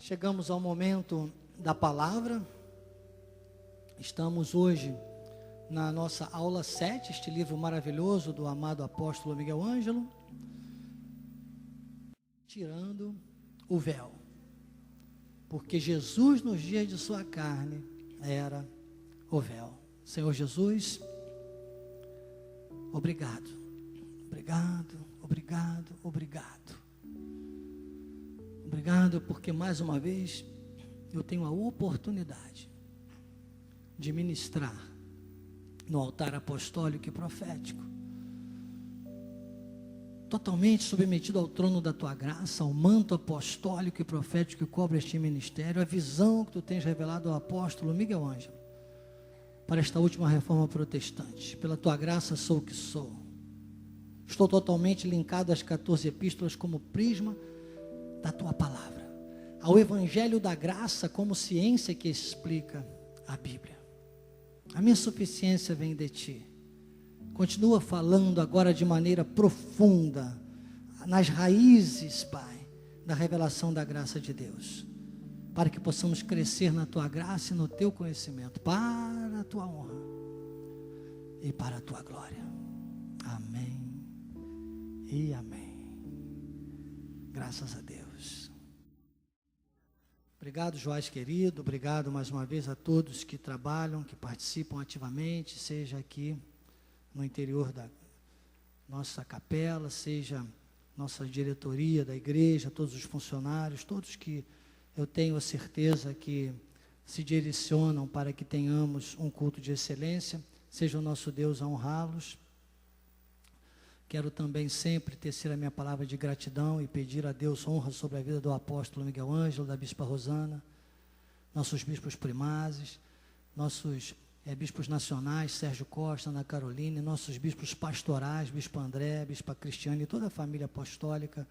Chegamos ao momento da palavra. Estamos hoje na nossa aula 7, este livro maravilhoso do amado apóstolo Miguel Ângelo, tirando o véu. Porque Jesus, nos dias de sua carne, era o véu. Senhor Jesus, obrigado, obrigado, obrigado, obrigado. Obrigado porque mais uma vez eu tenho a oportunidade de ministrar no altar apostólico e profético, totalmente submetido ao trono da tua graça, ao manto apostólico e profético que cobre este ministério, a visão que tu tens revelado ao apóstolo Miguel Ângelo, para esta última reforma protestante. Pela tua graça sou o que sou. Estou totalmente linkado às 14 epístolas como prisma da tua palavra, ao evangelho da graça como ciência que explica a Bíblia. A minha suficiência vem de ti. Continua falando agora de maneira profunda, nas raízes, Pai, da revelação da graça de Deus, para que possamos crescer na tua graça e no teu conhecimento, para a tua honra e para a tua glória. Amém e amém. Graças a Deus. Obrigado, Joás querido, obrigado mais uma vez a todos que trabalham, que participam ativamente, seja aqui no interior da nossa capela, seja nossa diretoria da igreja, todos os funcionários, todos que eu tenho a certeza que se direcionam para que tenhamos um culto de excelência, seja o nosso Deus a honrá-los. Quero também sempre tecer a minha palavra de gratidão e pedir a Deus honra sobre a vida do apóstolo Miguel Ângelo, da bispa Rosana, nossos bispos primazes, nossos bispos nacionais, Sérgio Costa, Ana Carolina, nossos bispos pastorais, bispo André, bispa Cristiane e toda a família apostólica,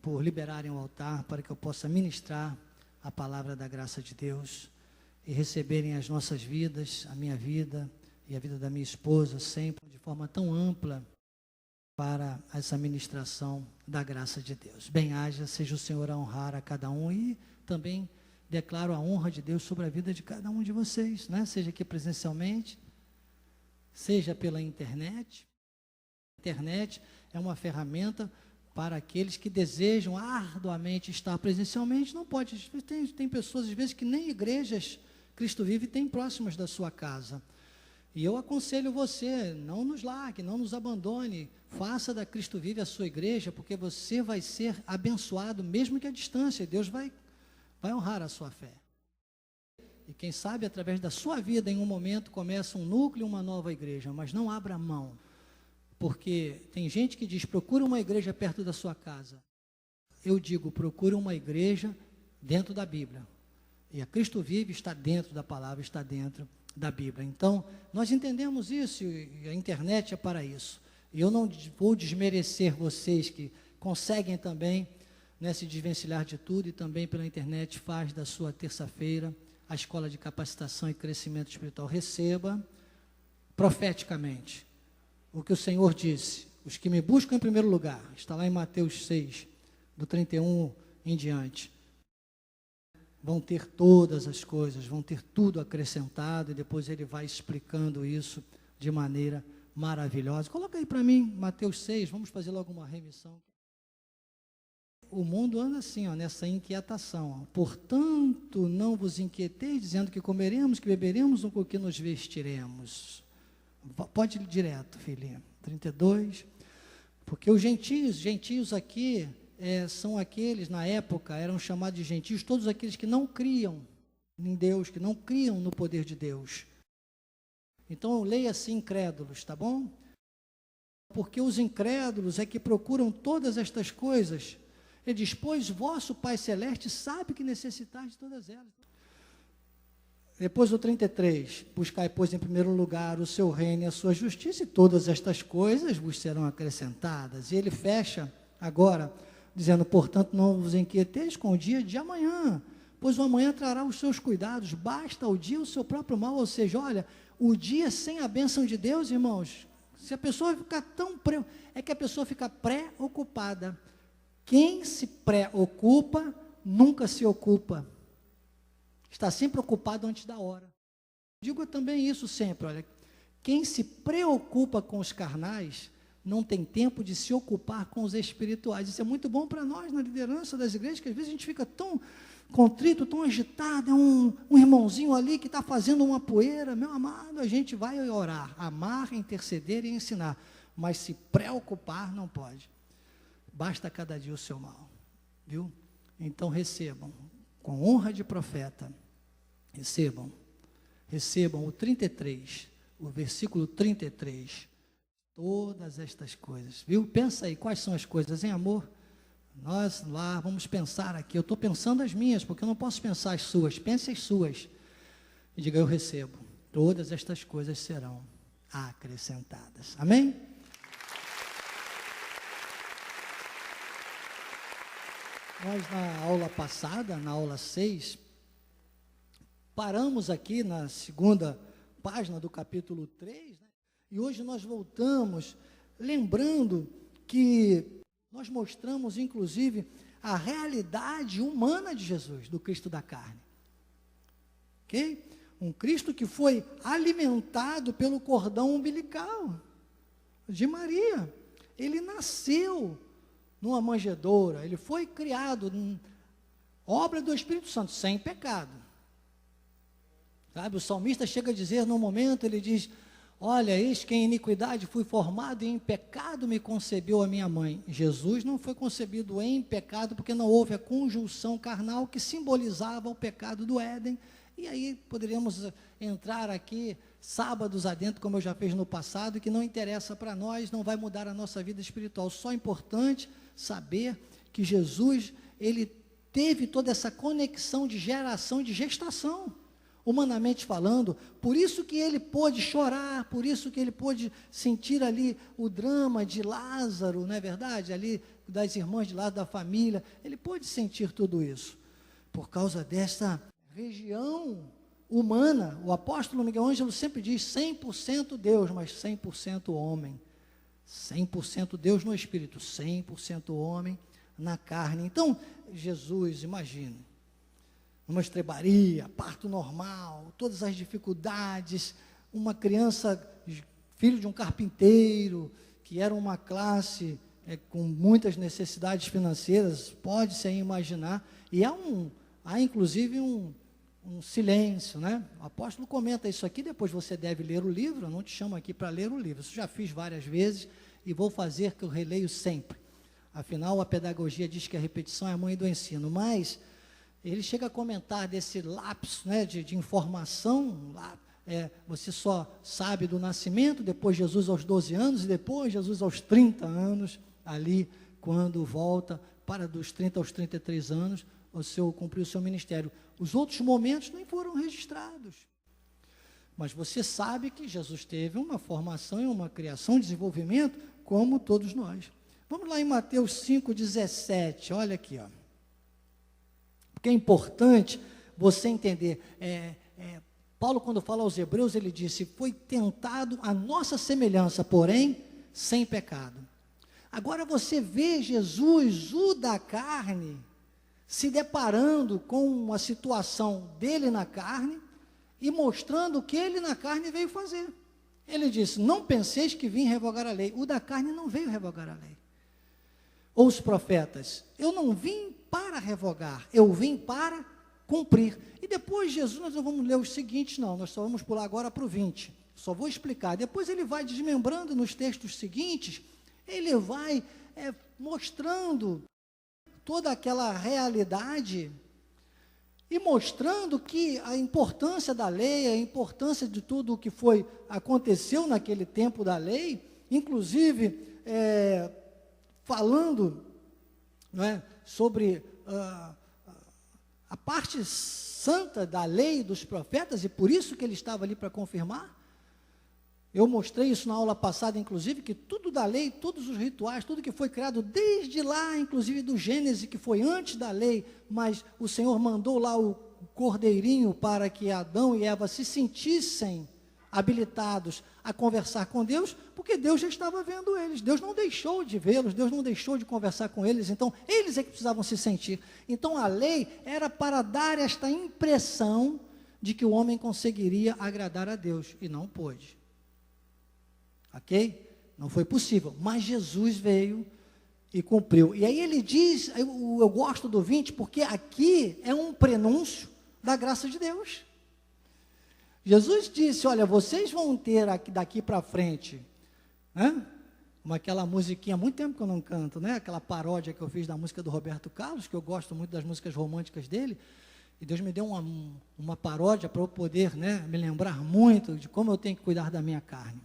por liberarem o altar para que eu possa ministrar a palavra da graça de Deus e receberem as nossas vidas, a minha vida e a vida da minha esposa, sempre de forma tão ampla, para essa ministração da graça de Deus. Bem-haja, seja o Senhor a honrar a cada um e também declaro a honra de Deus sobre a vida de cada um de vocês, né? Seja aqui presencialmente, seja pela internet. A internet é uma ferramenta para aqueles que desejam arduamente estar presencialmente, não pode, tem pessoas às vezes que nem igrejas Cristo Vive tem próximas da sua casa. E eu aconselho você, não nos largue, não nos abandone, faça da Cristo Vive a sua igreja, porque você vai ser abençoado, mesmo que à distância, Deus vai honrar a sua fé. E quem sabe, através da sua vida, em um momento, começa um núcleo, uma nova igreja, mas não abra mão, porque tem gente que diz, procura uma igreja perto da sua casa. Eu digo, procura uma igreja dentro da Bíblia. E a Cristo Vive está dentro da palavra, está dentro da Bíblia. Então, nós entendemos isso e a internet é para isso. E eu não vou desmerecer vocês que conseguem também, né, se desvencilhar de tudo e também pela internet faz da sua terça-feira a escola de capacitação e crescimento espiritual. Receba profeticamente o que o Senhor disse. Os que me buscam em primeiro lugar, está lá em Mateus 6, do 31 em diante, vão ter todas as coisas, vão ter tudo acrescentado, e depois ele vai explicando isso de maneira maravilhosa. Coloca aí para mim, Mateus 6, vamos fazer logo uma remissão. O mundo anda assim, ó, nessa inquietação. Ó. Portanto, não vos inquieteis, dizendo que comeremos, que beberemos, ou com que nos vestiremos. Pode ir direto, filhinha. 32. Porque os gentios aqui, são aqueles, na época, eram chamados de gentios, todos aqueles que não criam em Deus, que não criam no poder de Deus. Então, leia assim, incrédulos, tá bom? Porque os incrédulos é que procuram todas estas coisas. Ele diz, pois vosso Pai Celeste sabe que necessitais de todas elas. Depois o 33, buscai, pois, em primeiro lugar o seu reino e a sua justiça, e todas estas coisas vos serão acrescentadas. E ele fecha agora, dizendo, portanto, não vos inquieteis com o dia de amanhã, pois o amanhã trará os seus cuidados, basta o dia o seu próprio mal. Ou seja, olha, o dia sem a bênção de Deus, irmãos, se a pessoa ficar é que a pessoa fica pré-ocupada. Quem se preocupa nunca se ocupa. Está sempre ocupado antes da hora. Digo também isso sempre, olha, quem se preocupa com os carnais, não tem tempo de se ocupar com os espirituais. Isso é muito bom para nós na liderança das igrejas, que às vezes a gente fica tão contrito, tão agitado, é um irmãozinho ali que está fazendo uma poeira, meu amado, a gente vai orar, amar, interceder e ensinar, mas se preocupar não pode, basta cada dia o seu mal, viu? Então recebam, com honra de profeta, recebam o 33, o versículo 33, todas estas coisas, viu? Pensa aí, quais são as coisas, em amor? Nós lá vamos pensar aqui, eu estou pensando as minhas, porque eu não posso pensar as suas, pense as suas, e diga, eu recebo, todas estas coisas serão acrescentadas, amém? Nós na aula passada, na aula 6, paramos aqui na segunda página do capítulo 3, né? E hoje nós voltamos, lembrando que nós mostramos, inclusive, a realidade humana de Jesus, do Cristo da carne. Ok? Um Cristo que foi alimentado pelo cordão umbilical de Maria. Ele nasceu numa manjedoura, ele foi criado, obra do Espírito Santo, sem pecado. Sabe, o salmista chega a dizer, num momento, ele diz, olha, eis que em iniquidade fui formado e em pecado me concebeu a minha mãe. Jesus não foi concebido em pecado, porque não houve a conjunção carnal que simbolizava o pecado do Éden. E aí poderíamos entrar aqui sábados adentro, como eu já fiz no passado, que não interessa para nós, não vai mudar a nossa vida espiritual. Só é importante saber que Jesus, ele teve toda essa conexão de geração e de gestação, humanamente falando, por isso que ele pôde chorar, por isso que ele pôde sentir ali o drama de Lázaro, não é verdade? Ali das irmãs de Lázaro, da família, ele pôde sentir tudo isso, por causa dessa região humana. O apóstolo Miguel Ângelo sempre diz, 100% Deus, mas 100% homem, 100% Deus no Espírito, 100% homem na carne. Então, Jesus, imagina, uma estrebaria, parto normal, todas as dificuldades, uma criança, filho de um carpinteiro, que era uma classe com muitas necessidades financeiras, pode-se imaginar, e há inclusive um silêncio, né? O apóstolo comenta isso aqui, depois você deve ler o livro, eu não te chamo aqui para ler o livro, isso já fiz várias vezes, e vou fazer que eu releio sempre, afinal a pedagogia diz que a repetição é a mãe do ensino, mas ele chega a comentar desse lapso, né, de informação, você só sabe do nascimento, depois Jesus aos 12 anos, e depois Jesus aos 30 anos, ali, quando volta, para dos 30 aos 33 anos, cumpriu o seu ministério. Os outros momentos nem foram registrados. Mas você sabe que Jesus teve uma formação e uma criação, desenvolvimento, como todos nós. Vamos lá em Mateus 5,17, olha aqui, ó. Porque é importante você entender, Paulo quando fala aos Hebreus, ele disse, foi tentado a nossa semelhança, porém, sem pecado. Agora você vê Jesus, o da carne, se deparando com a situação dele na carne, e mostrando o que ele na carne veio fazer. Ele disse, não penseis que vim revogar a lei, o da carne não veio revogar a lei. Ou os profetas, eu não vim para revogar, eu vim para cumprir. E depois Jesus, nós não vamos ler os seguintes não, nós só vamos pular agora para o 20, só vou explicar, depois ele vai desmembrando nos textos seguintes, ele vai mostrando toda aquela realidade, e mostrando que a importância da lei, a importância de tudo o que aconteceu naquele tempo da lei, inclusive falando, não é, sobre a parte santa da lei dos profetas, e por isso que ele estava ali para confirmar. Eu mostrei isso na aula passada, inclusive, que tudo da lei, todos os rituais, tudo que foi criado desde lá, inclusive do Gênesis, que foi antes da lei, mas o Senhor mandou lá o cordeirinho para que Adão e Eva se sentissem habilitados a conversar com Deus, porque Deus já estava vendo eles. Deus não deixou de vê-los, Deus não deixou de conversar com eles, então eles é que precisavam se sentir. Então a lei era para dar esta impressão de que o homem conseguiria agradar a Deus, e não pôde. Ok? Não foi possível, mas Jesus veio e cumpriu. E aí ele diz, eu gosto do 20, porque aqui é um prenúncio da graça de Deus. Jesus disse, olha, vocês vão ter daqui para frente, né? Como aquela musiquinha, há muito tempo que eu não canto, né? Aquela paródia que eu fiz da música do Roberto Carlos, que eu gosto muito das músicas românticas dele, e Deus me deu uma paródia para eu poder, né, me lembrar muito de como eu tenho que cuidar da minha carne.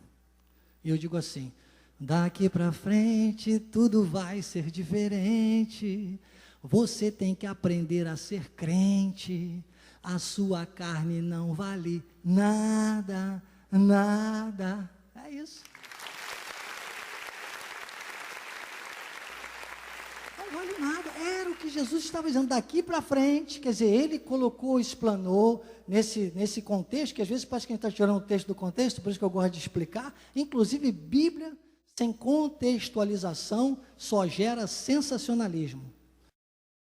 E eu digo assim, daqui para frente tudo vai ser diferente, você tem que aprender a ser crente, a sua carne não vale nada, nada. É isso. Não vale nada. Era o que Jesus estava dizendo. Daqui para frente, quer dizer, ele colocou, explanou nesse contexto, que às vezes parece que a gente está tirando o texto do contexto, por isso que eu gosto de explicar. Inclusive, Bíblia sem contextualização só gera sensacionalismo.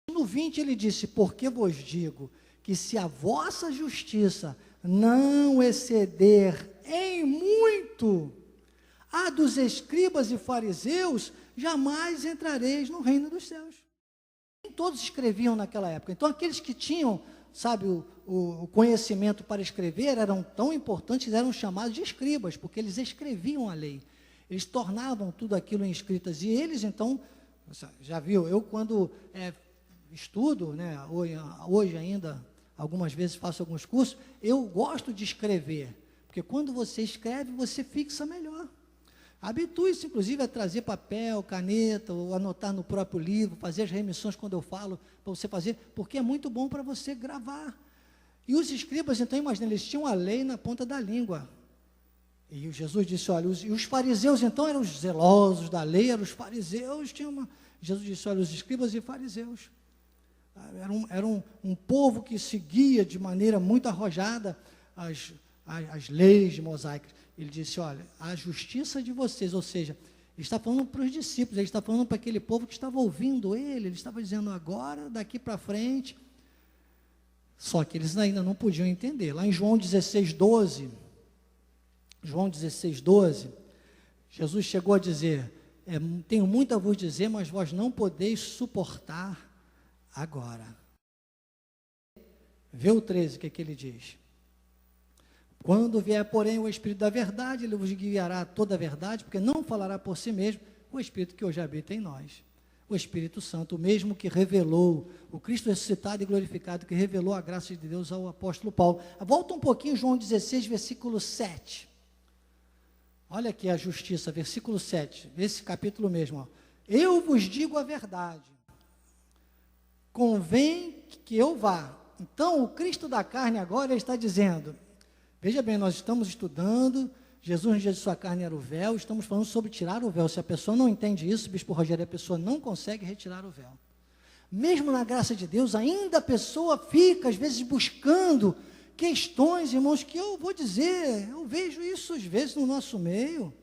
No 20 ele disse, porque vos digo que se a vossa justiça não exceder em muito a dos escribas e fariseus, jamais entrareis no reino dos céus. Nem todos escreviam naquela época. Então, aqueles que tinham, sabe, o conhecimento para escrever, eram tão importantes, eram chamados de escribas, porque eles escreviam a lei. Eles tornavam tudo aquilo em escritas. E eles, então, já viu, eu quando estudo, né, hoje ainda, algumas vezes faço alguns cursos, eu gosto de escrever, porque quando você escreve, você fixa melhor. Habitue-se, inclusive, a trazer papel, caneta, ou anotar no próprio livro, fazer as remissões quando eu falo, para você fazer, porque é muito bom para você gravar. E os escribas, então, imagina, eles tinham a lei na ponta da língua. E Jesus disse, olha, e os fariseus, então, eram os zelosos da lei, eram os fariseus, Jesus disse, olha, os escribas e fariseus. Era um povo que seguia de maneira muito arrojada as leis mosaicas. Ele disse, olha, a justiça de vocês, ou seja, ele está falando para os discípulos, ele está falando para aquele povo que estava ouvindo ele estava dizendo agora, daqui para frente, só que eles ainda não podiam entender. Lá em João 16:12, Jesus chegou a dizer, tenho muito a vos dizer, mas vós não podeis suportar agora. Vê o 13, o que ele diz. Quando vier, porém, o Espírito da verdade, ele vos guiará a toda a verdade, porque não falará por si mesmo, o Espírito que hoje habita em nós. O Espírito Santo, o mesmo que revelou, o Cristo ressuscitado e glorificado, que revelou a graça de Deus ao apóstolo Paulo. Volta um pouquinho, João 16, versículo 7. Olha aqui a justiça, versículo 7, esse capítulo mesmo. Ó. Eu vos digo a verdade. Convém que eu vá. Então, o Cristo da carne agora está dizendo, veja bem, nós estamos estudando, Jesus no dia de sua carne era o véu, estamos falando sobre tirar o véu. Se a pessoa não entende isso, Bispo Rogério, a pessoa não consegue retirar o véu. Mesmo na graça de Deus, ainda a pessoa fica, às vezes, buscando questões, irmãos, que eu vou dizer, eu vejo isso às vezes no nosso meio,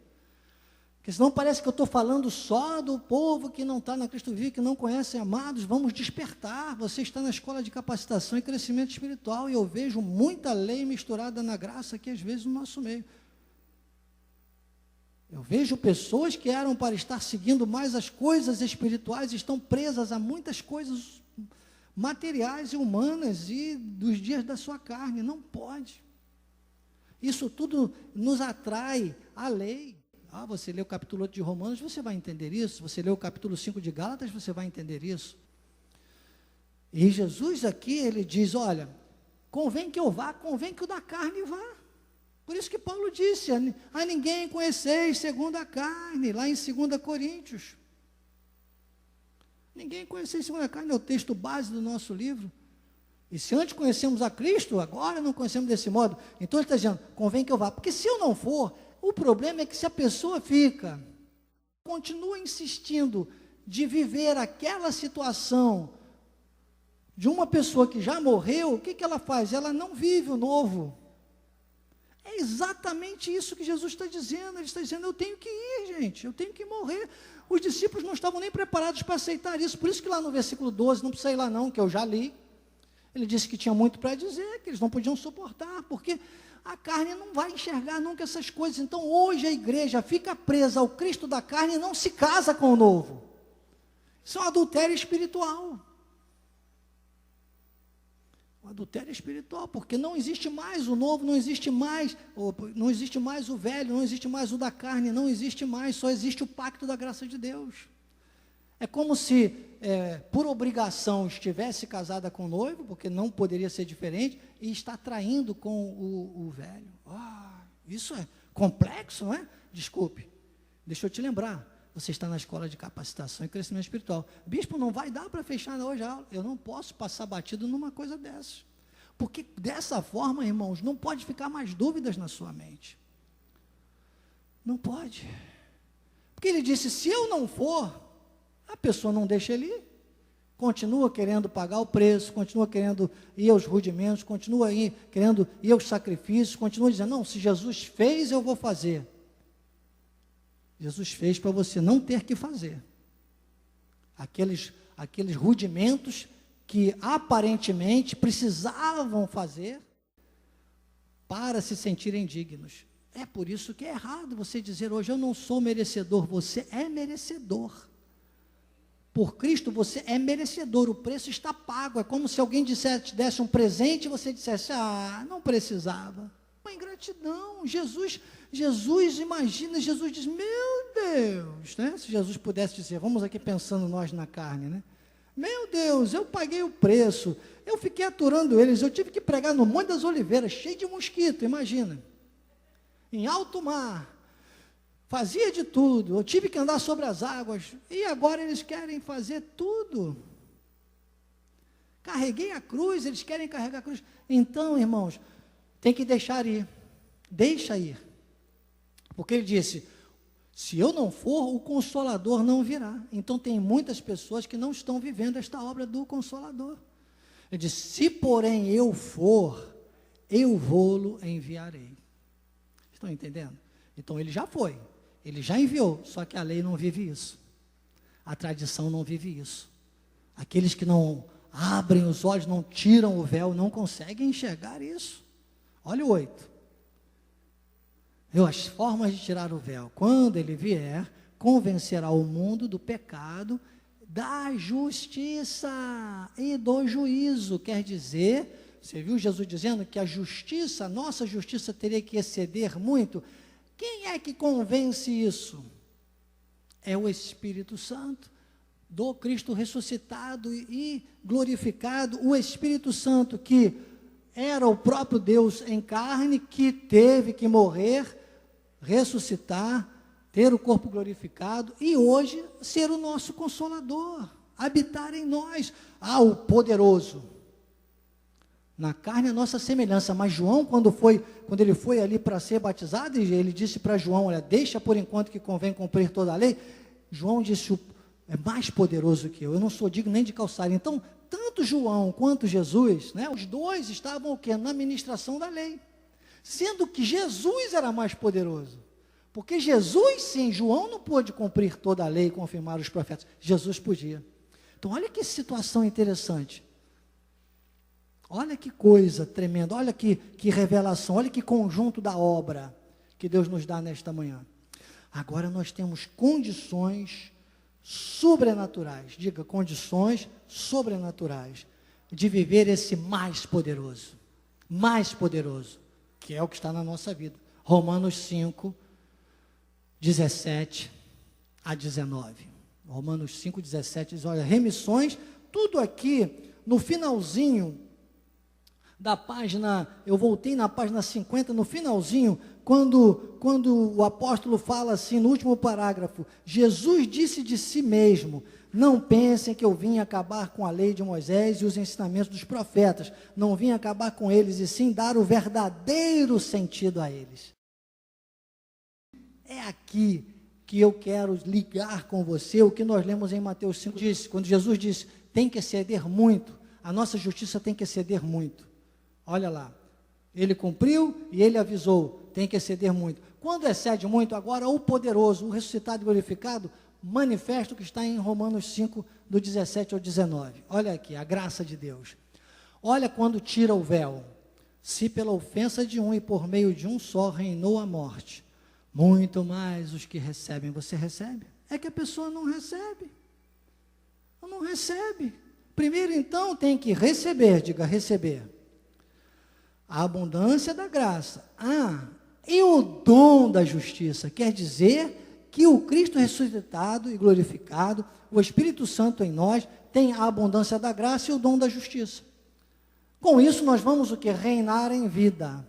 porque senão parece que eu estou falando só do povo que não está na Cristo Vivo, que não conhece, amados, vamos despertar, você está na escola de capacitação e crescimento espiritual, e eu vejo muita lei misturada na graça aqui, às vezes, no nosso meio. Eu vejo pessoas que eram para estar seguindo mais as coisas espirituais, estão presas a muitas coisas materiais e humanas e dos dias da sua carne, não pode. Isso tudo nos atrai à lei. Você lê o capítulo 8 de Romanos, você vai entender isso. Você lê o capítulo 5 de Gálatas, você vai entender isso. E Jesus aqui, ele diz, olha, convém que eu vá, convém que o da carne vá. Por isso que Paulo disse, a ninguém conheceis segundo a carne, lá em 2 Coríntios. Ninguém conheceis segundo a carne, é o texto base do nosso livro. E se antes conhecemos a Cristo, agora não conhecemos desse modo. Então ele está dizendo, convém que eu vá. Porque se eu não for, o problema é que se a pessoa continua insistindo de viver aquela situação de uma pessoa que já morreu, o que ela faz? Ela não vive o novo. É exatamente isso que Jesus está dizendo. Ele está dizendo, eu tenho que ir, gente, eu tenho que morrer. Os discípulos não estavam nem preparados para aceitar isso. Por isso que lá no versículo 12, não precisa ir lá não, que eu já li, ele disse que tinha muito para dizer, que eles não podiam suportar, porque a carne não vai enxergar nunca essas coisas. Então hoje a igreja fica presa ao Cristo da carne e não se casa com o novo. Isso é um adultério espiritual. Um adultério espiritual, porque não existe mais o novo, não existe mais o velho, não existe mais o da carne, não existe mais, só existe o pacto da graça de Deus. É como se, por obrigação, estivesse casada com o noivo, porque não poderia ser diferente, e está traindo com o velho. Isso é complexo, não é? Desculpe, deixa eu te lembrar, você está na escola de capacitação e crescimento espiritual. Bispo, não vai dar para fechar hoje a aula. Eu não posso passar batido numa coisa dessa. Porque dessa forma, irmãos, não pode ficar mais dúvidas na sua mente. Não pode. Porque ele disse, se eu não for, a pessoa não deixa ele ir. Continua querendo pagar o preço, continua querendo ir aos rudimentos, continua querendo ir aos sacrifícios, continua dizendo, não, se Jesus fez, eu vou fazer. Jesus fez para você não ter que fazer. Aqueles rudimentos que aparentemente precisavam fazer para se sentirem dignos. É por isso que é errado você dizer hoje, eu não sou merecedor. Você é merecedor. Por Cristo você é merecedor, o preço está pago. É como se alguém te desse um presente e você dissesse, não precisava. Uma ingratidão. Jesus, imagina, Jesus diz, meu Deus, né? Se Jesus pudesse dizer, vamos aqui pensando nós na carne, né? Meu Deus, eu paguei o preço, eu fiquei aturando eles, eu tive que pregar no Monte das Oliveiras, cheio de mosquito, imagina, em alto mar, fazia de tudo, eu tive que andar sobre as águas, e agora eles querem fazer tudo, carreguei a cruz, eles querem carregar a cruz. Então, irmãos, tem que deixar ir, deixa ir, porque ele disse, se eu não for, o Consolador não virá. Então tem muitas pessoas que não estão vivendo esta obra do Consolador. Ele disse, se porém eu for, eu vou-lo enviarei. Estão entendendo? Então ele já foi, ele já enviou, só que a lei não vive isso. A tradição não vive isso. Aqueles que não abrem os olhos, não tiram o véu, não conseguem enxergar isso. Olha o 8. As formas de tirar o véu. Quando ele vier, convencerá o mundo do pecado, da justiça e do juízo. Quer dizer, você viu Jesus dizendo que a justiça, nossa justiça teria que exceder muito? Quem é que convence isso? É o Espírito Santo, do Cristo ressuscitado e glorificado, o Espírito Santo que era o próprio Deus em carne, que teve que morrer, ressuscitar, ter o corpo glorificado e hoje ser o nosso Consolador, habitar em nós. O poderoso, na carne a nossa semelhança. Mas João, quando ele foi ali para ser batizado, ele disse para João, olha, deixa por enquanto que convém cumprir toda a lei. João disse, é mais poderoso que eu não sou digno nem de calçar. Então, tanto João quanto Jesus, né, os dois estavam o quê? Na ministração da lei. Sendo que Jesus era mais poderoso, porque Jesus, sim, João não pôde cumprir toda a lei e confirmar os profetas, Jesus podia. Então olha que situação interessante, olha que coisa tremenda, olha que revelação, olha que conjunto da obra que Deus nos dá nesta manhã. Agora nós temos condições sobrenaturais, diga, condições sobrenaturais, de viver esse mais poderoso, que é o que está na nossa vida. Romanos 5, 17 a 19. Romanos 5, 17 diz, olha, remissões, tudo aqui, no finalzinho da página, eu voltei na página 50, no finalzinho, quando o apóstolo fala assim, no último parágrafo, Jesus disse de si mesmo, não pensem que eu vim acabar com a lei de Moisés e os ensinamentos dos profetas, não vim acabar com eles, e sim dar o verdadeiro sentido a eles. É aqui que eu quero ligar com você, o que nós lemos em Mateus 5, quando Jesus disse, tem que exceder muito, a nossa justiça tem que exceder muito. Olha lá, ele cumpriu e ele avisou, tem que exceder muito. Quando excede muito, agora o poderoso, o ressuscitado e glorificado, manifesta o que está em Romanos 5, do 17 ao 19. Olha aqui, a graça de Deus. Olha quando tira o véu. Se pela ofensa de um e por meio de um só reinou a morte, muito mais os que recebem. Você recebe? É que a pessoa não recebe. Não recebe. Primeiro, então, tem que receber, diga receber. A abundância da graça. E o dom da justiça. Quer dizer que o Cristo ressuscitado e glorificado, o Espírito Santo em nós, tem a abundância da graça e o dom da justiça. Com isso, nós vamos o que? Reinar em vida.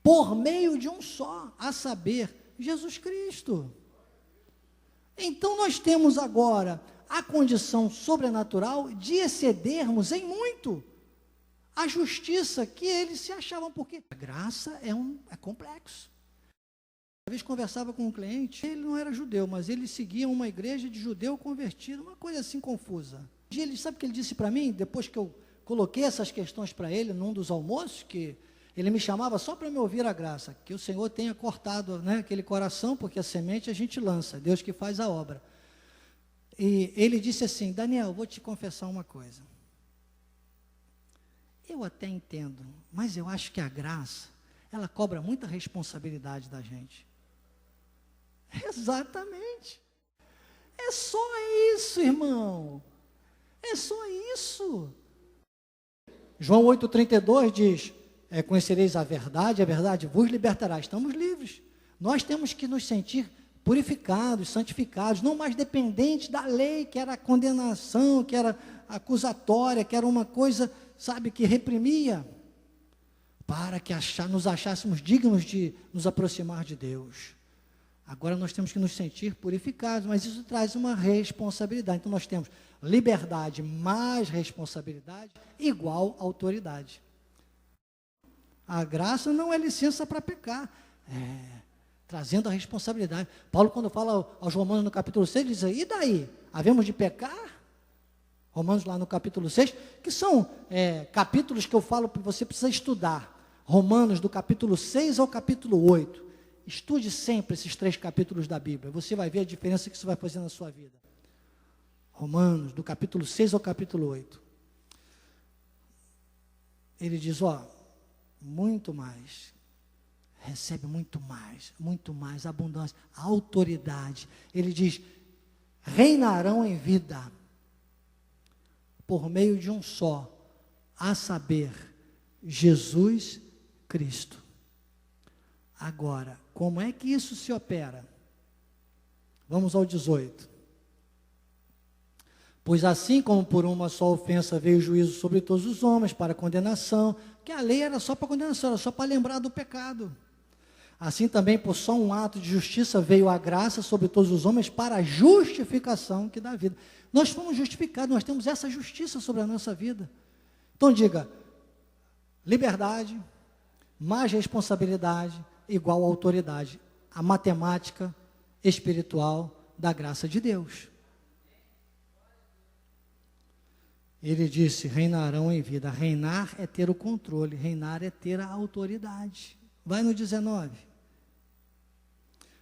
Por meio de um só, a saber, Jesus Cristo. Então, nós temos agora a condição sobrenatural de excedermos em muito a justiça que eles se achavam, porque a graça é complexo. Uma vez conversava com um cliente, ele não era judeu, mas ele seguia uma igreja de judeu convertido, uma coisa assim confusa. Um dia ele, sabe o que ele disse para mim, depois que eu coloquei essas questões para ele, num dos almoços, que ele me chamava só para me ouvir a graça, que o Senhor tenha cortado, né, aquele coração, porque a semente a gente lança, Deus que faz a obra. E ele disse assim: Daniel, vou te confessar uma coisa. Eu até entendo, mas eu acho que a graça, ela cobra muita responsabilidade da gente. Exatamente. É só isso, irmão. É só isso. João 8,32 diz, conhecereis a verdade vos libertará. Estamos livres. Nós temos que nos sentir purificados, santificados, não mais dependentes da lei, que era a condenação, que era acusatória, que era uma coisa, sabe, que reprimia, para que nos achássemos dignos de nos aproximar de Deus. Agora nós temos que nos sentir purificados, mas isso traz uma responsabilidade. Então nós temos liberdade mais responsabilidade igual autoridade. A graça não é licença para pecar, trazendo a responsabilidade. Paulo, quando fala aos Romanos no capítulo 6, diz aí, e daí? Havemos de pecar? Romanos lá no capítulo 6, que são capítulos que eu falo que você precisa estudar. Romanos do capítulo 6 ao capítulo 8. Estude sempre esses 3 capítulos da Bíblia. Você vai ver a diferença que isso vai fazer na sua vida. Romanos, do capítulo 6 ao capítulo 8. Ele diz, muito mais. Recebe muito mais, abundância, autoridade. Ele diz, reinarão em vida, por meio de um só, a saber, Jesus Cristo. Agora, como é que isso se opera? Vamos ao 18. Pois assim como por uma só ofensa veio o juízo sobre todos os homens, para condenação, que a lei era só para condenação, era só para lembrar do pecado. Assim também por só um ato de justiça veio a graça sobre todos os homens para a justificação que dá vida. Nós fomos justificados, nós temos essa justiça sobre a nossa vida. Então diga, liberdade, mais responsabilidade, igual autoridade. A matemática espiritual da graça de Deus. Ele disse, reinarão em vida. Reinar é ter o controle, reinar é ter a autoridade. Vai no 19.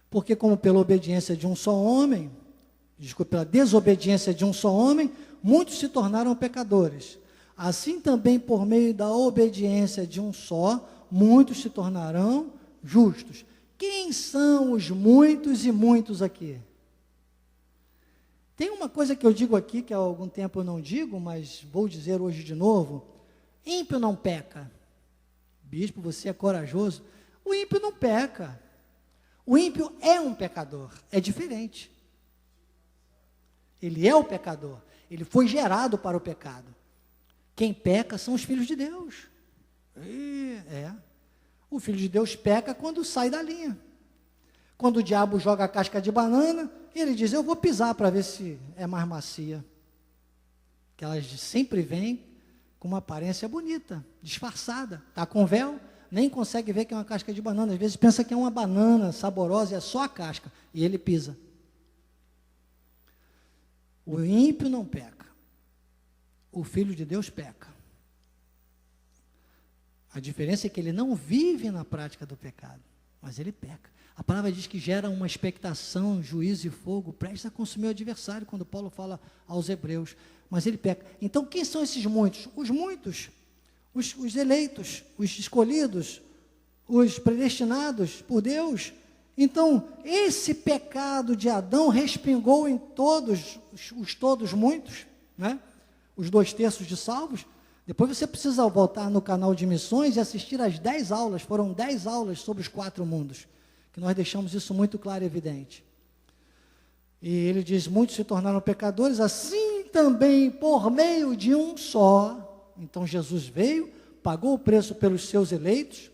Porque como pela obediência de um só homem, pela desobediência de um só homem, muitos se tornaram pecadores. Assim também por meio da obediência de um só, muitos se tornarão justos. Quem são os muitos e muitos aqui? Tem uma coisa que eu digo aqui, que há algum tempo eu não digo, mas vou dizer hoje de novo. Ímpio não peca. Bispo, você é corajoso. O ímpio não peca. O ímpio é um pecador. É diferente. Ele é o pecador. Ele foi gerado para o pecado. Quem peca são os filhos de Deus. O filho de Deus peca quando sai da linha. Quando o diabo joga a casca de banana, ele diz, eu vou pisar para ver se é mais macia. Que elas sempre vêm com uma aparência bonita, disfarçada. Está com véu, nem consegue ver que é uma casca de banana. Às vezes pensa que é uma banana saborosa, é só a casca. E ele pisa. O ímpio não peca. O filho de Deus peca. A diferença é que ele não vive na prática do pecado. mas ele peca. A palavra diz que gera uma expectação, juízo e fogo, prestes a consumir o adversário, quando Paulo fala aos hebreus, mas ele peca. Então, quem são esses muitos? Os muitos, os eleitos, os escolhidos, os predestinados por Deus. Então, esse pecado de Adão respingou em todos, os todos muitos, né? Os 2/3 de salvos. Depois você precisa voltar no canal de missões e assistir às 10 aulas, foram 10 aulas sobre os 4 mundos, que nós deixamos isso muito claro e evidente. E ele diz, muitos se tornaram pecadores, assim também por meio de um só. Então Jesus veio, pagou o preço pelos seus eleitos,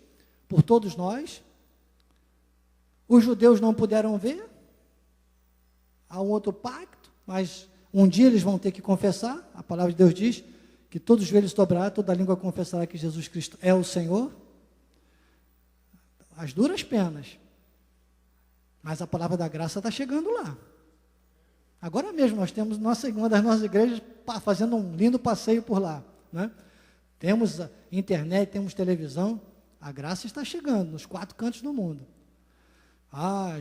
por todos nós. Os judeus não puderam ver, há um outro pacto, mas um dia eles vão ter que confessar. A palavra de Deus diz que todos os joelhos dobrarão, toda a língua confessará que Jesus Cristo é o Senhor. As duras penas, mas a palavra da graça está chegando lá. Agora mesmo nós temos uma das nossas igrejas fazendo um lindo passeio por lá, né? Temos internet, temos televisão, a graça está chegando nos 4 cantos do mundo.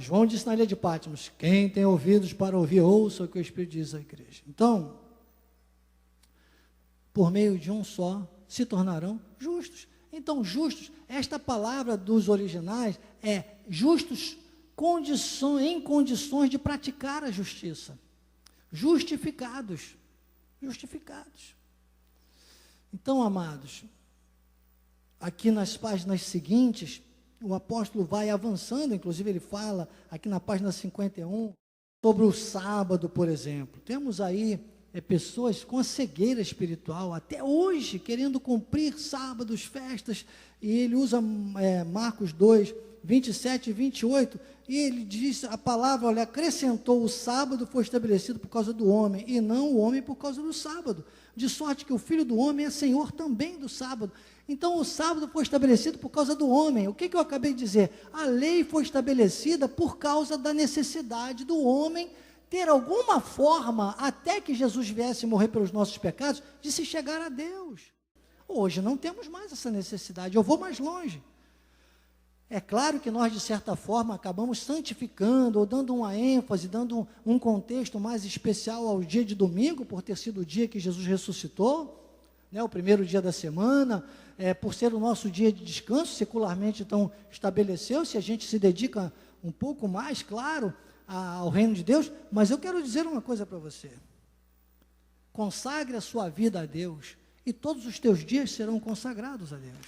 João disse na ilha de Patmos, quem tem ouvidos para ouvir, ouça o que o Espírito diz à igreja. Então, por meio de um só, se tornarão justos. Então, justos, esta palavra dos originais é justos em condições de praticar a justiça. Justificados. Então, amados, aqui nas páginas seguintes, o apóstolo vai avançando, inclusive ele fala aqui na página 51, sobre o sábado, por exemplo. Temos aí pessoas com a cegueira espiritual, até hoje, querendo cumprir sábados, festas, e ele usa Marcos 2, 27 e 28, e ele diz, a palavra, olha, acrescentou, o sábado foi estabelecido por causa do homem, e não o homem por causa do sábado, de sorte que o Filho do homem é Senhor também do sábado. Então, o sábado foi estabelecido por causa do homem. O que eu acabei de dizer? A lei foi estabelecida por causa da necessidade do homem ter alguma forma, até que Jesus viesse morrer pelos nossos pecados, de se chegar a Deus. Hoje não temos mais essa necessidade. Eu vou mais longe. É claro que nós, de certa forma, acabamos santificando, ou dando uma ênfase, dando um contexto mais especial ao dia de domingo, por ter sido o dia que Jesus ressuscitou, né, o primeiro dia da semana, por ser o nosso dia de descanso, secularmente então estabeleceu-se, a gente se dedica um pouco mais, claro, ao reino de Deus, mas eu quero dizer uma coisa para você, consagre a sua vida a Deus, e todos os teus dias serão consagrados a Deus.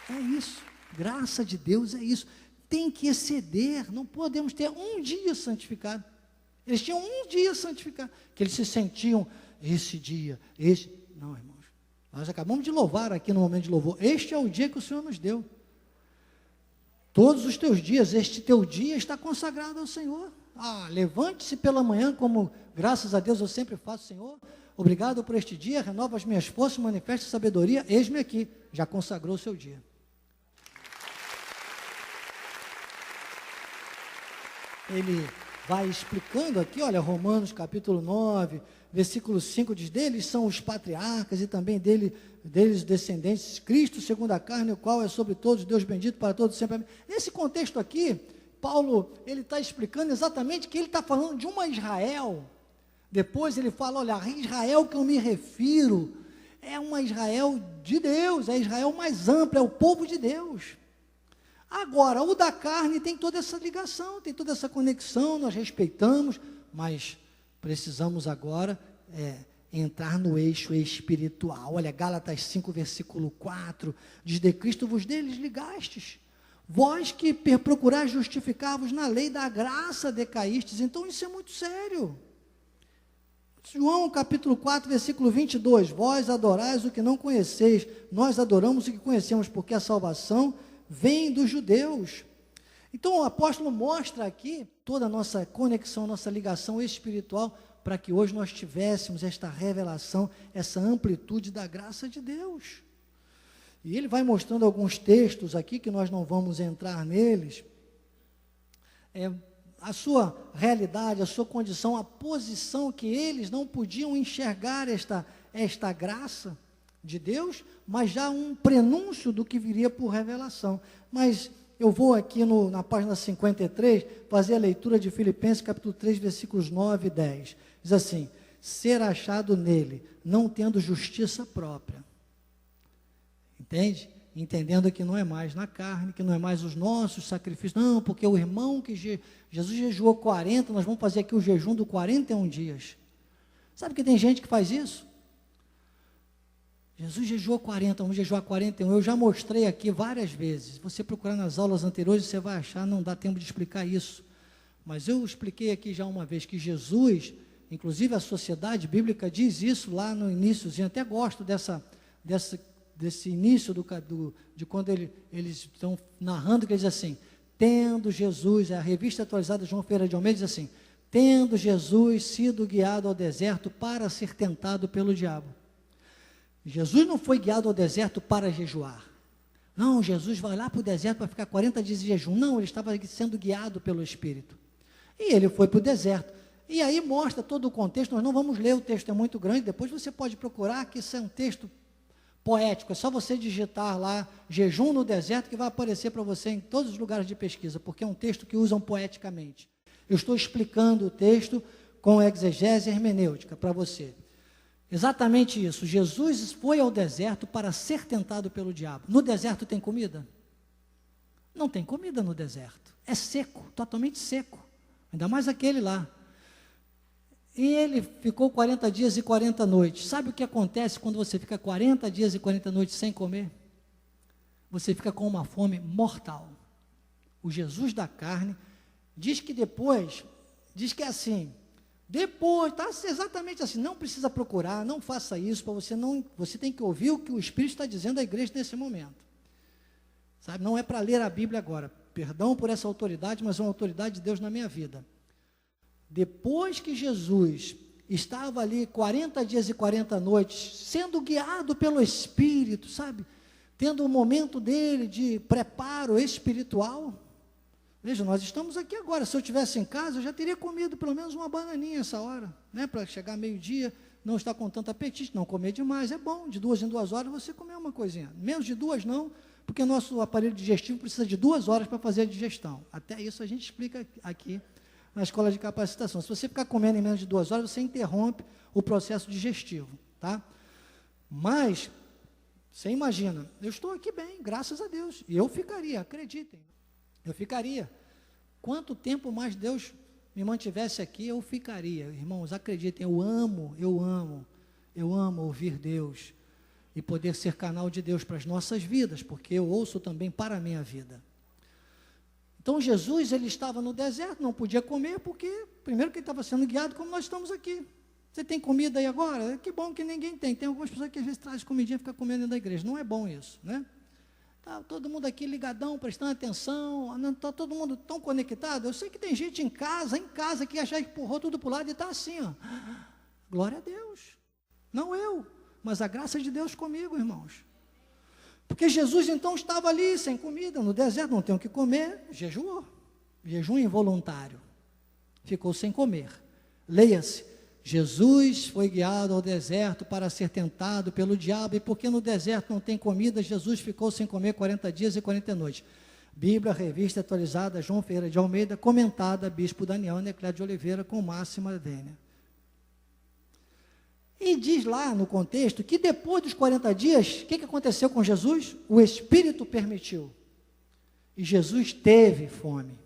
É isso, graça de Deus é isso, tem que exceder, não podemos ter um dia santificado. Eles tinham um dia santificado, que eles se sentiam, não, irmãos, nós acabamos de louvar aqui no momento de louvor, este é o dia que o Senhor nos deu, todos os teus dias, este teu dia está consagrado ao Senhor. Levante-se pela manhã, como graças a Deus eu sempre faço, Senhor, obrigado por este dia, renova as minhas forças, manifesta sabedoria, eis-me aqui, já consagrou o seu dia. Ele vai explicando aqui, olha, Romanos capítulo 9, versículo 5, diz, deles são os patriarcas e também deles descendentes, Cristo segundo a carne, o qual é sobre todos, Deus bendito para todos sempre. Nesse contexto aqui, Paulo, ele está explicando exatamente que ele está falando de uma Israel, depois ele fala, olha, a Israel que eu me refiro, é uma Israel de Deus, é a Israel mais ampla, é o povo de Deus. Agora, o da carne tem toda essa ligação, tem toda essa conexão, nós respeitamos, mas precisamos agora entrar no eixo espiritual. Olha, Gálatas 5, versículo 4, diz, de Cristo vos desligastes, vós que procurais justificar-vos na lei da graça decaístes. Então isso é muito sério. João capítulo 4, versículo 22, vós adorais o que não conheceis, nós adoramos o que conhecemos, porque a salvação vem dos judeus. Então o apóstolo mostra aqui toda a nossa conexão, nossa ligação espiritual, para que hoje nós tivéssemos esta revelação, essa amplitude da graça de Deus. E ele vai mostrando alguns textos aqui, que nós não vamos entrar neles, a sua realidade, a sua condição, a posição que eles não podiam enxergar esta graça de Deus, mas já um prenúncio do que viria por revelação. Mas eu vou aqui na página 53, fazer a leitura de Filipenses capítulo 3, versículos 9 e 10. Diz assim: ser achado nele, não tendo justiça própria. Entende? Entendendo que não é mais na carne, que não é mais os nossos sacrifícios. Não, porque o irmão que Jesus jejuou 40, nós vamos fazer aqui o jejum do 41 dias. Sabe que tem gente que faz isso? Jesus jejuou 40, vamos jejuar 41. Eu já mostrei aqui várias vezes. Se você procurar nas aulas anteriores, você vai achar, não dá tempo de explicar isso. Mas eu expliquei aqui já uma vez que Jesus, inclusive a sociedade bíblica diz isso lá no iníciozinho. Até gosto desse início de quando eles estão narrando, que ele diz assim: tendo Jesus, a revista atualizada João Ferreira de Almeida diz assim: tendo Jesus sido guiado ao deserto para ser tentado pelo diabo. Jesus não foi guiado ao deserto para jejuar. Não, Jesus vai lá para o deserto para ficar 40 dias de jejum. Não, ele estava sendo guiado pelo Espírito. E ele foi para o deserto. E aí mostra todo o contexto. Nós não vamos ler, o texto é muito grande. Depois você pode procurar, que isso é um texto poético. É só você digitar lá, jejum no deserto, que vai aparecer para você em todos os lugares de pesquisa, porque é um texto que usam poeticamente. Eu estou explicando o texto com exegese hermenêutica para você. Exatamente isso. Jesus foi ao deserto para ser tentado pelo diabo. No deserto tem comida? Não tem comida no deserto. É seco, totalmente seco. Ainda mais aquele lá. E ele ficou 40 dias e 40 noites. Sabe o que acontece quando você fica 40 dias e 40 noites sem comer? Você fica com uma fome mortal. O Jesus da carne diz que depois, diz que é assim, depois, está exatamente assim, não precisa procurar, não faça isso, para você tem que ouvir o que o Espírito está dizendo à igreja nesse momento. Sabe, não é para ler a Bíblia agora, perdão por essa autoridade, mas é uma autoridade de Deus na minha vida. Depois que Jesus estava ali 40 dias e 40 noites, sendo guiado pelo Espírito, sabe, tendo um momento dele de preparo espiritual. Veja, nós estamos aqui agora, se eu estivesse em casa, eu já teria comido pelo menos uma bananinha essa hora, né, para chegar meio-dia, não estar com tanto apetite, não comer demais, é bom, de 2 em 2 horas você comer uma coisinha, menos de 2 não, porque nosso aparelho digestivo precisa de 2 horas para fazer a digestão, até isso a gente explica aqui na escola de capacitação. Se você ficar comendo em menos de 2 horas, você interrompe o processo digestivo, tá? Mas, você imagina, eu estou aqui bem, graças a Deus, e eu ficaria, acreditem, eu ficaria. Quanto tempo mais Deus me mantivesse aqui, eu ficaria. Irmãos, acreditem, eu amo ouvir Deus e poder ser canal de Deus para as nossas vidas, porque eu ouço também para a minha vida. Então Jesus, ele estava no deserto, não podia comer, porque primeiro que ele estava sendo guiado, como nós estamos aqui. Você tem comida aí agora? Que bom que ninguém tem. Tem algumas pessoas que às vezes trazem comidinha e ficam comendo dentro da igreja. Não é bom isso, né? Tá todo mundo aqui ligadão, prestando atenção, não está todo mundo tão conectado. Eu sei que tem gente em casa que acha que empurrou tudo para o lado e está assim, ó. Glória a Deus. Não eu, mas a graça de Deus comigo, irmãos. Porque Jesus então estava ali, sem comida, no deserto, não tem o que comer, jejuou. Jejum involuntário. Ficou sem comer. Leia-se. Jesus foi guiado ao deserto para ser tentado pelo diabo, e porque no deserto não tem comida, Jesus ficou sem comer 40 dias e 40 noites. Bíblia, revista atualizada, João Ferreira de Almeida, comentada, Bispo Daniel Necler de Oliveira, com máxima vênia. E diz lá no contexto que depois dos 40 dias, o que aconteceu com Jesus? O Espírito permitiu. E Jesus teve fome.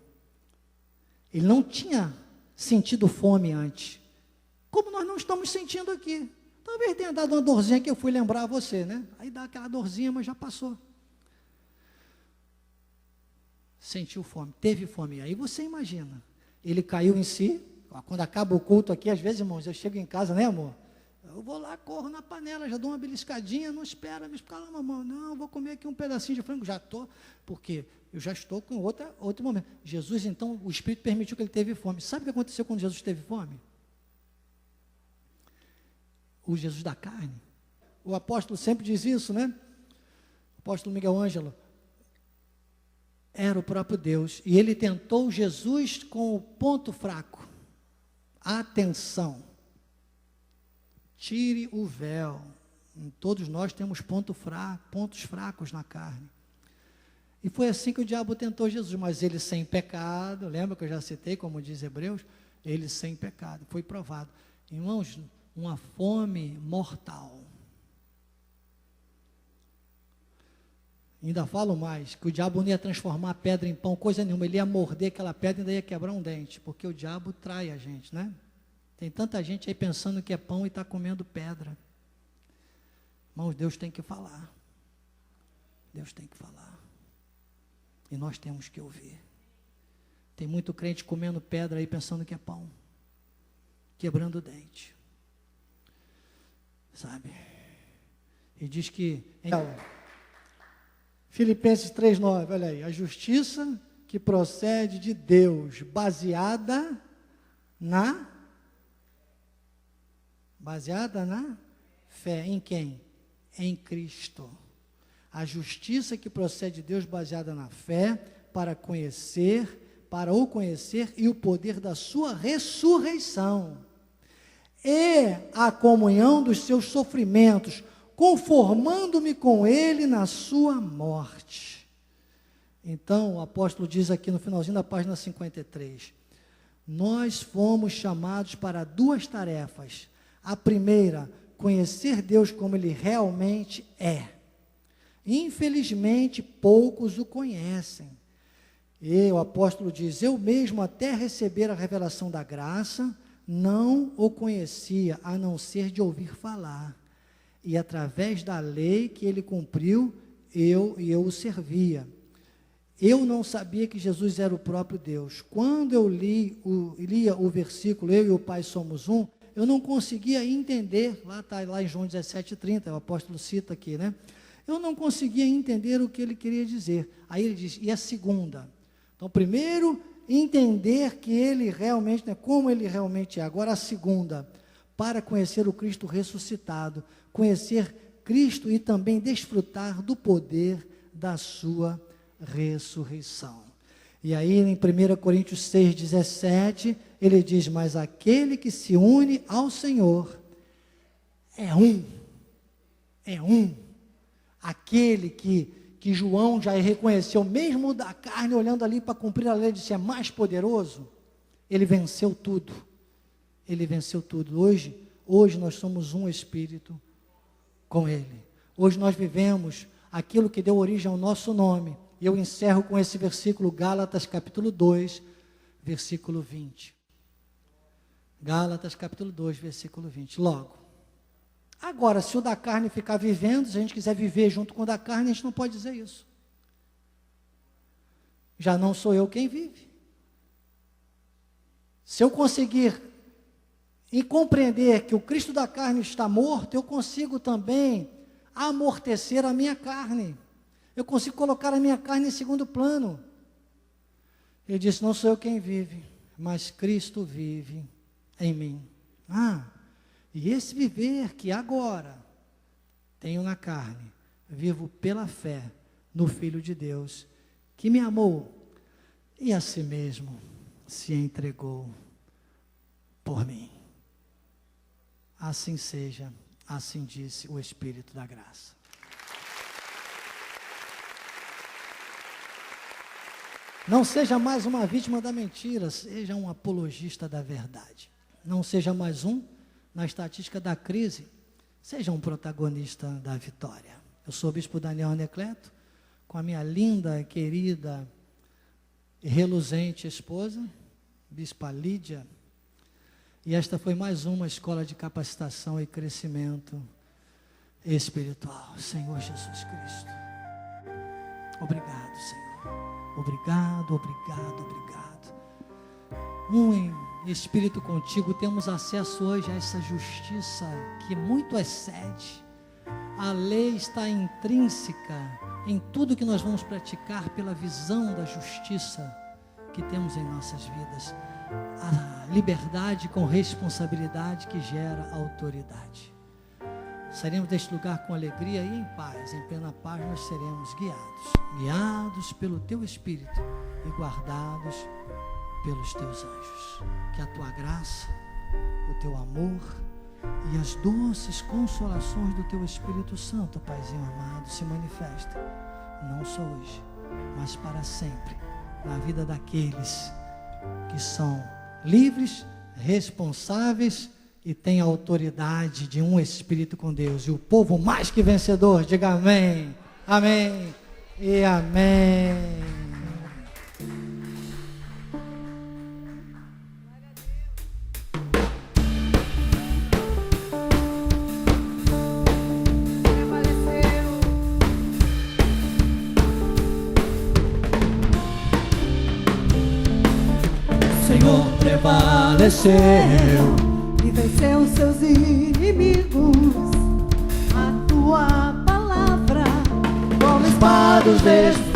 Ele não tinha sentido fome antes. Como nós não estamos sentindo aqui. Talvez tenha dado uma dorzinha que eu fui lembrar a você, né? Aí dá aquela dorzinha, mas já passou. Sentiu fome, teve fome. Aí você imagina, ele caiu em si. Quando acaba o culto aqui, às vezes, irmãos, eu chego em casa, né, amor? Eu vou lá, corro na panela, já dou uma beliscadinha, não espera, me calma, mamãe, não, vou comer aqui um pedacinho de frango, já estou, porque eu já estou com outro momento. Jesus, então, o Espírito permitiu que ele teve fome. Sabe o que aconteceu quando Jesus teve fome? O Jesus da carne. O apóstolo sempre diz isso, né? O apóstolo Miguel Ângelo era o próprio Deus, e ele tentou Jesus com o ponto fraco. Atenção. Tire o véu. Todos nós temos pontos fracos na carne. E foi assim que o diabo tentou Jesus, mas ele sem pecado, lembra que eu já citei, como diz Hebreus, ele sem pecado, foi provado. Irmãos, uma fome mortal. Ainda falo mais, que o diabo não ia transformar a pedra em pão, coisa nenhuma, ele ia morder aquela pedra e ainda ia quebrar um dente, porque o diabo trai a gente, né? Tem tanta gente aí pensando que é pão e está comendo pedra. Irmãos, Deus tem que falar. Deus tem que falar. E nós temos que ouvir. Tem muito crente comendo pedra aí pensando que é pão. Quebrando o dente. Sabe? E diz que... Filipenses 3,9, olha aí. A justiça que procede de Deus, baseada na fé. Em quem? Em Cristo. A justiça que procede de Deus baseada na fé, para o conhecer e o poder da sua ressurreição, e a comunhão dos seus sofrimentos, conformando-me com ele na sua morte. Então, o apóstolo diz aqui no finalzinho da página 53, nós fomos chamados para duas tarefas. A primeira, conhecer Deus como ele realmente é. Infelizmente, poucos o conhecem. E o apóstolo diz, eu mesmo até receber a revelação da graça, não o conhecia, a não ser de ouvir falar. E através da lei que ele cumpriu, eu o servia. Eu não sabia que Jesus era o próprio Deus. Quando eu lia o versículo, eu e o Pai somos um, eu não conseguia entender, lá em João 17:30, o apóstolo cita aqui, né? Eu não conseguia entender o que ele queria dizer. Aí ele diz, e a segunda? Então, primeiro, entender que ele realmente, né, como ele realmente é. Agora, a segunda, para conhecer o Cristo ressuscitado, conhecer Cristo e também desfrutar do poder da sua ressurreição. E aí, em 1 Coríntios 6,17, ele diz, mas aquele que se une ao Senhor é um. Aquele que João já reconheceu, mesmo da carne, olhando ali para cumprir a lei, disse, é mais poderoso, ele venceu tudo. Hoje nós somos um Espírito com ele. Hoje nós vivemos aquilo que deu origem ao nosso nome. E eu encerro com esse versículo, Gálatas capítulo 2, versículo 20. Gálatas capítulo 2, versículo 20. Logo. Agora, se o da carne ficar vivendo, se a gente quiser viver junto com o da carne, a gente não pode dizer isso. Já não sou eu quem vive. Se eu conseguir e compreender que o Cristo da carne está morto, eu consigo também amortecer a minha carne. Eu consigo colocar a minha carne em segundo plano. Ele disse, não sou eu quem vive, mas Cristo vive em mim. E esse viver que agora tenho na carne, vivo pela fé no Filho de Deus, que me amou e a si mesmo se entregou por mim. Assim seja, assim disse o Espírito da graça. Não seja mais uma vítima da mentira, seja um apologista da verdade. Não seja mais na estatística da crise, seja um protagonista da vitória. Eu sou o bispo Daniel Anacleto, com a minha linda, querida e reluzente esposa, bispa Lídia, e esta foi mais uma escola de capacitação e crescimento espiritual. Senhor Jesus Cristo, obrigado, Senhor. Obrigado. Em espírito contigo, temos acesso hoje a essa justiça que muito excede. A lei está intrínseca em tudo que nós vamos praticar pela visão da justiça que temos em nossas vidas. A liberdade com responsabilidade que gera autoridade. Sairemos deste lugar com alegria e em paz, em plena paz nós seremos guiados pelo Teu Espírito e guardados pelos Teus anjos. Que a Tua graça, o Teu amor e as doces consolações do Teu Espírito Santo, Paizinho amado, se manifestem, não só hoje, mas para sempre, na vida daqueles que são livres, responsáveis e têm autoridade de um Espírito com Deus. E o povo mais que vencedor, diga amém, amém e amém. Senhor prevaleceu e venceu seus inimigos. A tua palavra, como espadas espadas